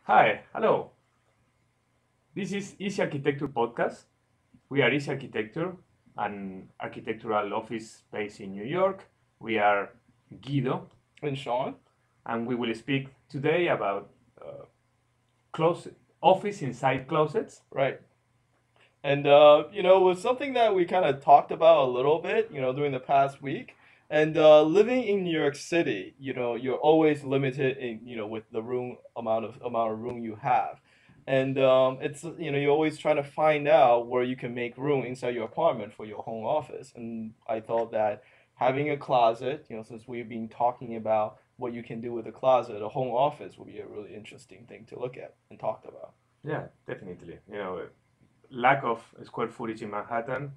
Hi, hello. This is Easy Architecture Podcast. We are Easy Architecture, an architectural office based in New York. We are Guido, And Sean, and we will speak today about closet office inside closets. right? And it was something that we kind of talked about a little bit, during the past week. And living in New York City, you're always limited in, with the amount of room you have. And it's you're always trying to find out where you can make room inside your apartment for your home office. And I thought that having a closet, since we've been talking about what you can do with a closet, a home office would be a really interesting thing to look at and talk about. Yeah, definitely. Lack of square footage in Manhattan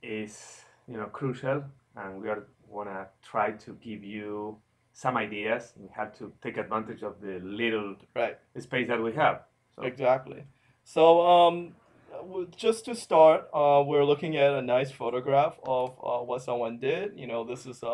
is crucial, and we are wanna try to give you some ideas and how to take advantage of the little Right. space that we have. So Exactly. So, just to start, we're looking at a nice photograph of what someone did. This is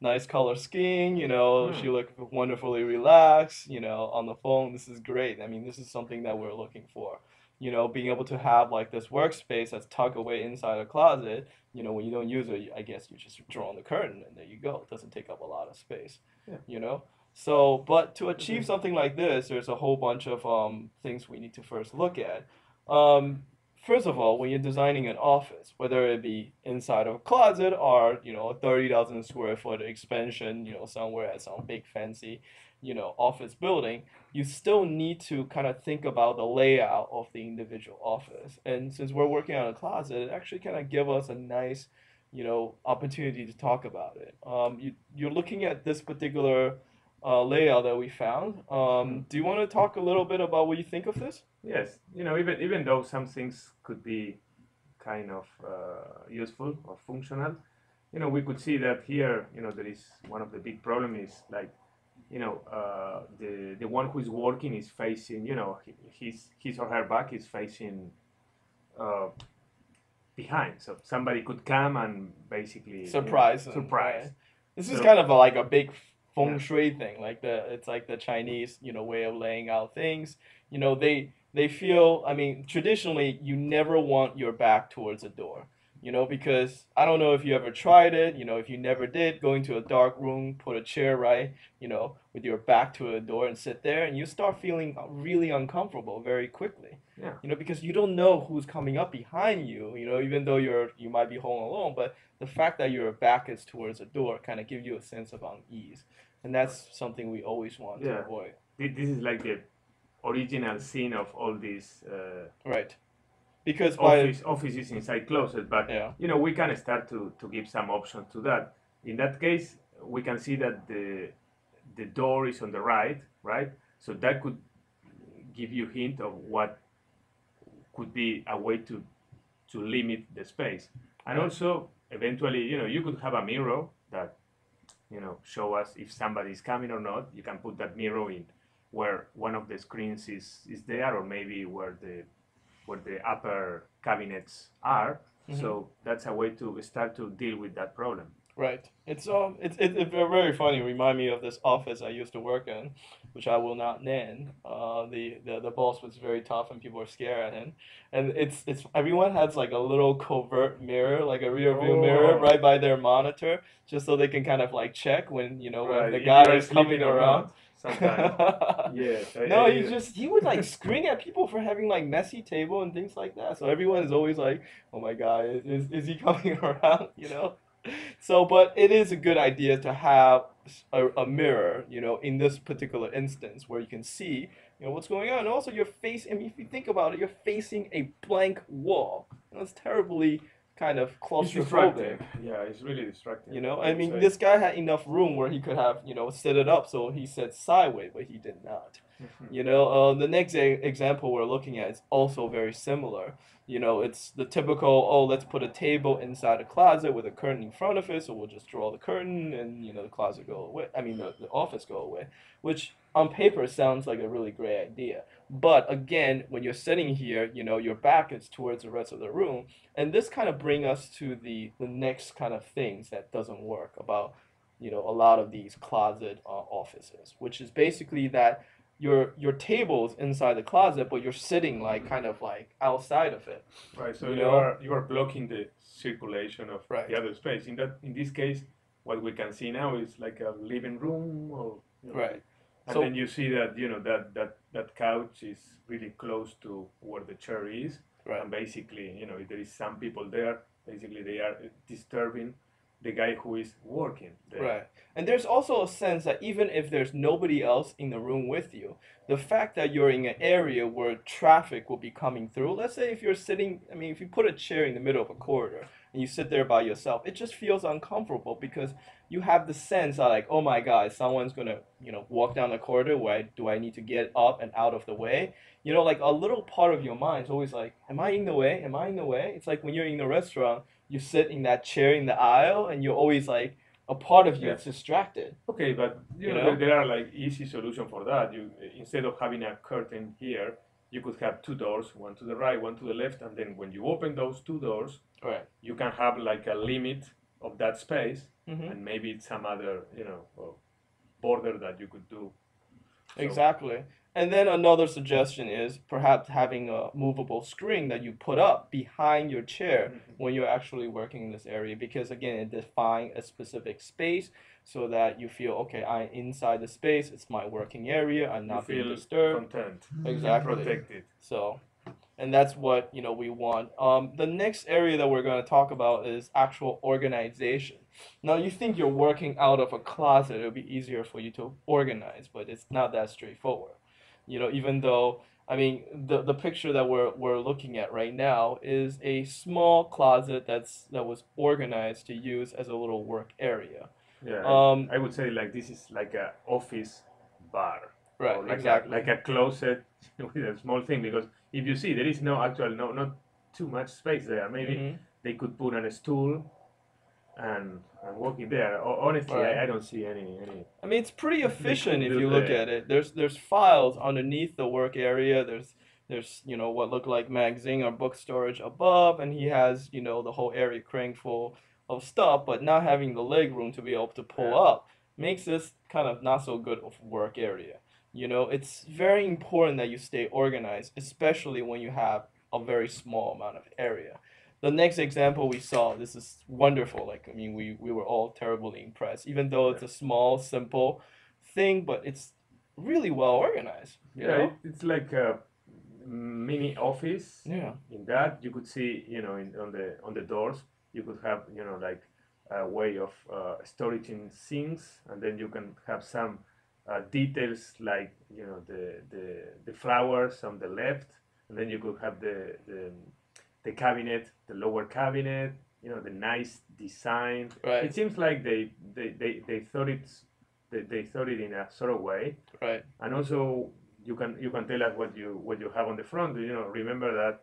nice color scheme. She hmm, looked wonderfully relaxed. On the phone. This is great. I mean, this is something that we're looking for. Being able to have like this workspace that's tucked away inside a closet. When you don't use it, I guess you just draw on the curtain and there you go. It doesn't take up a lot of space. yeah. You know. So, but to Okay. achieve something like this, there's a whole bunch of things we need to first look at. Um, First of all, when you're designing an office, whether it be inside of a closet or a 30,000 square foot expansion, somewhere at some big fancy, office building, you still need to kind of think about the layout of the individual office. And since we're working on a closet, it actually kind of give us a nice, opportunity to talk about it. You're looking at this particular layout that we found. Hmm. Do you want to talk a little bit about what you think of this? Yes, even though some things could be kind of useful or functional, we could see that here, there is one of the big problem is like, the one who is working is facing, his or her back is facing uh, behind, so somebody could come and basically, Surprising, surprise. right? This is So kind of like a big feng yeah, shui thing, like it's like the Chinese, way of laying out things. They feel, I mean, traditionally you never want your back towards a door, because I don't know if you ever tried it, if you never did, go into a dark room, put a chair right, with your back to a door and sit there, and you start feeling really uncomfortable very quickly. yeah. Because you don't know who's coming up behind you, even though you might be home alone, but the fact that your back is towards a door kind of gives you a sense of unease, and that's something we always want to Yeah, avoid. this is like the original scene of all these Right. Because by offices inside closet, but yeah. we can start to give some options to that. In that case, we can see that the door is on the right, so that could give you hint of what could be a way to limit the space. And Right. also eventually, you could have a mirror that show us if somebody is coming or not. You can put that mirror in where one of the screens is there, or maybe where the upper cabinets are. Hmm. So that's a way to start to deal with that problem. Right. It's very funny. Remind me of this office I used to work in, which I will not name. The boss was very tough and people were scared at him. And it's everyone has like a little covert mirror, like a rear view mirror Oh, right by their monitor, just so they can kind of like check when when right. the If you guy are is coming sleeping or around. not, sometimes. Yes, No, I did. he would like scream at people for having like messy table and things like that. So everyone is always like, "Oh my God, is he coming around?" So, but it is a good idea to have a mirror, in this particular instance where you can see, what's going on. And also, you're facing, I mean, if you think about it, you're facing a blank wall. It's terribly kind of It's distracting. claustrophobic. Yeah, it's really distracting, I I would mean, say. this guy had enough room where he could have, sit it up, so he sat sideways, but he did not. The next example we're looking at is also very similar. It's the typical, oh, let's put a table inside a closet with a curtain in front of it, so we'll just draw the curtain and, the closet go away. I mean, the office go away, which on paper sounds like a really great idea. But again, when you're sitting here, your back is towards the rest of the room, and this kind of bring us to the next kind of things that doesn't work about a lot of these closet offices, which is basically that your table's inside the closet, but you're sitting like kind of like outside of it. Right. So You know? you are blocking the circulation of Right. the other space. In this case, what we can see now is like a living room, or Right. and then So you see that that couch is really close to where the chair is, right. and basically, if there is some people there, basically they are disturbing the guy who is working there. Right. And there's also a sense that even if there's nobody else in the room with you, the fact that you're in an area where traffic will be coming through, let's say if you're sitting, I mean, if you put a chair in the middle of a corridor and you sit there by yourself, it just feels uncomfortable because you have the sense that like, oh my God, someone's gonna, walk down the corridor. Why do I need to get up and out of the way? Like a little part of your mind is always like, am I in the way? Am I in the way? It's like when you're in a restaurant, you sit in that chair in the aisle and you're always like a part of you Yeah. is distracted. Okay, but You know? there are like easy solution for that. You Instead of having a curtain here, you could have two doors, one to the right, one to the left, and then when you open those two doors, Right. you can have like a limit of that space, Mm-hmm. and maybe it's some other border that you could do. So, Exactly. And then another suggestion is perhaps having a movable screen that you put up behind your chair when you're actually working in this area because again it defines a specific space so that you feel okay, I'm inside the space, it's my working area, I'm you not feel being disturbed. content, Exactly. protected. So and that's what we want. The next area that we're going to talk about is actual organization. Now you think you're working out of a closet, it'll be easier for you to organize, but it's not that straightforward. Even though I mean the picture that we're looking at right now is a small closet that was organized to use as a little work area. Yeah, Um, I would say like this is like a office bar, right, or exactly. like a closet with a small thing, because if you see there is not too much space there. Maybe Hmm. they could put on a stool and walk in there. Honestly, Right. I don't see any I mean, it's pretty they efficient could if do you look there. at it. There's files underneath the work area. There's what look like magazine or book storage above, and he has the whole area cranked full of stuff, but not having the leg room to be able to pull Yeah. up makes this kind of not so good of work area. It's very important that you stay organized, especially when you have a very small amount of area. The next example we saw, this is wonderful. Like, I mean, we were all terribly impressed, even though it's a small, simple thing, but it's really well organized, Yeah, it's like a mini office. Yeah. In that, you could see, on the doors, you could have, like a way of storing things, and then you can have some details like, the flowers on the left, and then you could have the cabinet, the lower cabinet, the nice design. Right. It seems like they thought they thought it in a sort of way, Right. and also you can tell us what you have on the front. Remember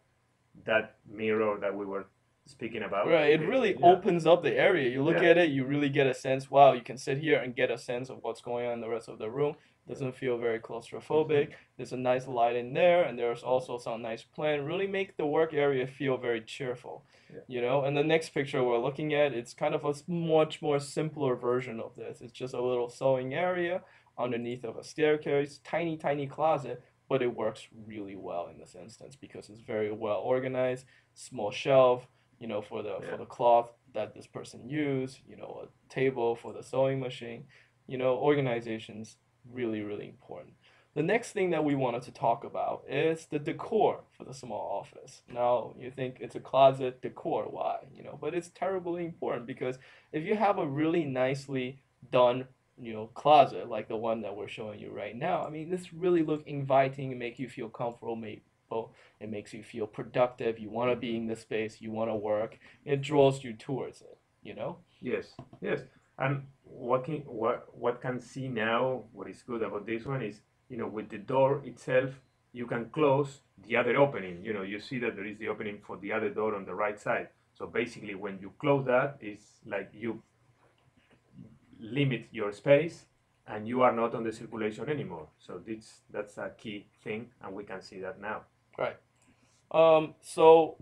that mirror that we were speaking about. Right. It really Yeah. opens up the area. You look Yeah. at it, you really get a sense, wow, you can sit here and get a sense of what's going on in the rest of the room. Doesn't feel very claustrophobic. There's a nice light in there, and there's also some nice plant. Really make the work area feel very cheerful. Yeah. And the next picture we're looking at, it's kind of a much more simpler version of this. It's just a little sewing area underneath of a staircase, tiny, tiny closet, but it works really well in this instance because it's very well organized, small shelf, for the cloth that this person used, a table for the sewing machine, organization's really, really important. The next thing that we wanted to talk about is the decor for the small office. Now, you think it's a closet decor, why? But it's terribly important because if you have a really nicely done, closet like the one that we're showing you right now, I mean, this really look inviting and make you feel comfortable, it makes you feel productive. You want to be in the space, you want to work. It draws you towards it. Yes. Yes. And what can see now, what is good about this one is, with the door itself, you can close the other opening. You see that there is the opening for the other door on the right side. So basically, when you close that, it's like you limit your space, and you are not on the circulation anymore. So that's a key thing, and we can see that now. Right. So,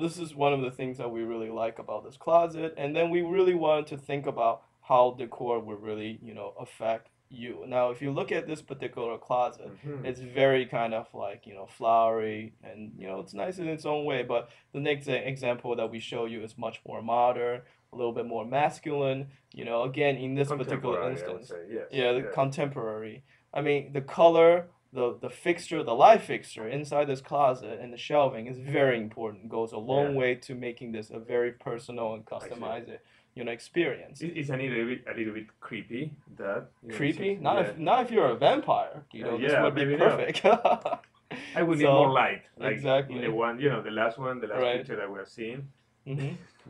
this is one of the things that we really like about this closet. And then we really wanted to think about how decor would really, affect you. Now, if you look at this particular closet, Mhm. it's very kind of like, flowery and, it's nice in its own way. But the next example that we show you is much more modern, a little bit more masculine. Again, in this particular Contemporary, I would instance, say. Yes. yeah, the Yes. contemporary. I mean, the color, the fixture, the light fixture inside this closet and the shelving is very important. Goes a long Yeah. way to making this a very personal and I see. customized, experience. It's a little bit creepy that Creepy? since, Not yeah. if you're a vampire, this Yeah, would be maybe not. perfect. I would need more So, light, like in the exactly. one, the last Right. picture that we are seeing. hmm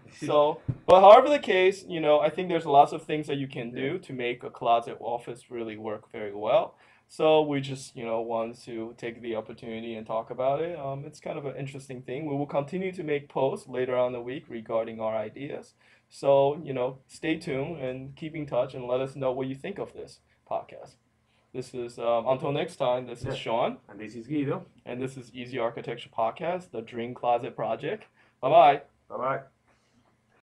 This is, So, but however the case, I think there's lots of things that you can yeah. do to make a closet office really work very well. So we just, want to take the opportunity and talk about it. It's kind of an interesting thing. We will continue to make posts later on the week regarding our ideas. So, stay tuned and keep in touch and let us know what you think of this podcast. This is, until next time, this is Yeah. Sean, And this is Guido. and this is Easy Architecture Podcast, the Dream Closet Project. Bye bye. Bye bye.